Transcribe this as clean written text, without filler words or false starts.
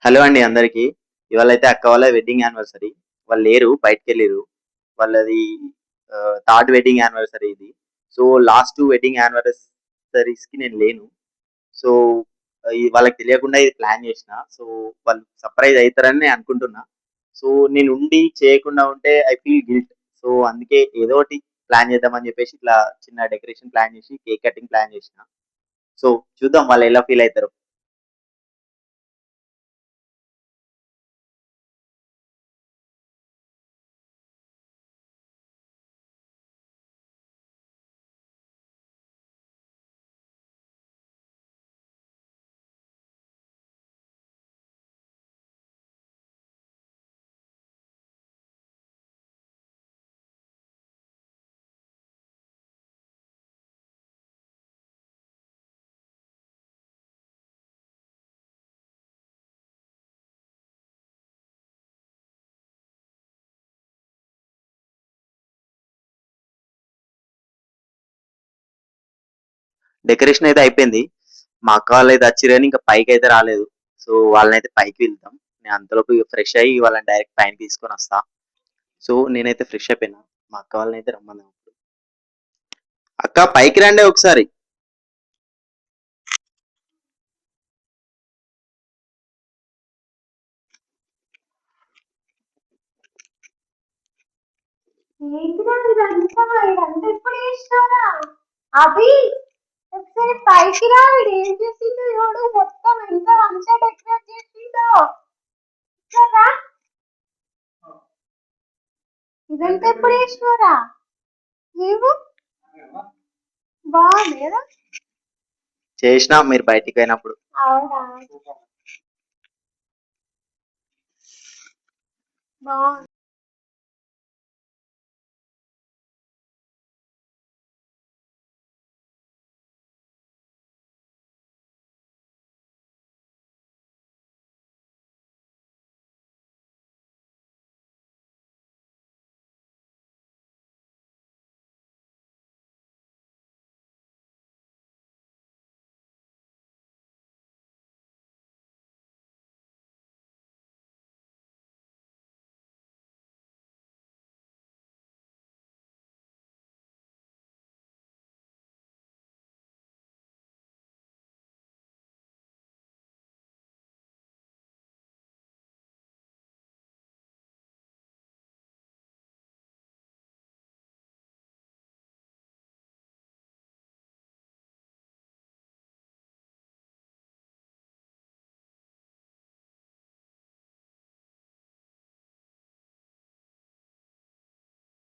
Hello అండి అందరికి. ఇవాళైతే అక్క వాళ్ళ వెడ్డింగ్ యానివర్సరీ. వాళ్ళు లేరు, బయటికెళ్ళిర్రు. వాళ్ళది థర్డ్ వెడ్డింగ్ యానివర్సరీ ఇది. సో లాస్ట్ వెడ్డింగ్ యానివర్సరీస్ కి నేను లేను. సో వాళ్ళకి తెలియకుండా ఇది ప్లాన్ చేసిన. సో వాళ్ళు సర్ప్రైజ్ అవుతారని నేను అనుకుంటున్నా. సో నేను ఉండి చేయకుండా ఉంటే ఐ ఫీల్ గిల్ట్. సో అందుకే ఏదో ఒకటి ప్లాన్ చేద్దామని చెప్పేసి ఇట్లా చిన్న డెకరేషన్ ప్లాన్ చేసి కేక్ కటింగ్ ప్లాన్ చేసిన. సో చూద్దాం వాళ్ళు ఎలా ఫీల్ అవుతారు. డెకరేషన్ అయితే అయిపోయింది. మా అక్క వాళ్ళు అయితే వచ్చిర్రు కానీ ఇంకా పైకి అయితే రాలేదు. సో వాళ్ళనైతే పైకి వెళ్తాం. నేను అంతలోపు ఫ్రెష్ అయ్యి వాళ్ళని డైరెక్ట్ పైన తీసుకొని వస్తా. సో నేనైతే ఫ్రెష్ అయిపోయినా. మా అక్క వాళ్ళని అయితే రమ్మన్నా. అక్క పైకి రండి ఒకసారి. ఏంటిదా ఇదంతా ఇదంతా ఎప్పుడు చేసినావురా అభి? ఒకసారి పైకి రా. వీడు ఏం చేసిండు చూడు, మొత్తం ఎంత మంచిగా డెకరేట్ చేసిండో. ఒకసారి రా. ఇదంతా ఎప్పుడు చేసినావురా నీవు? బాగుంది కదా. చేసినా మీరు బయటికి పోయినప్పుడు. అవునా, బాగుంది.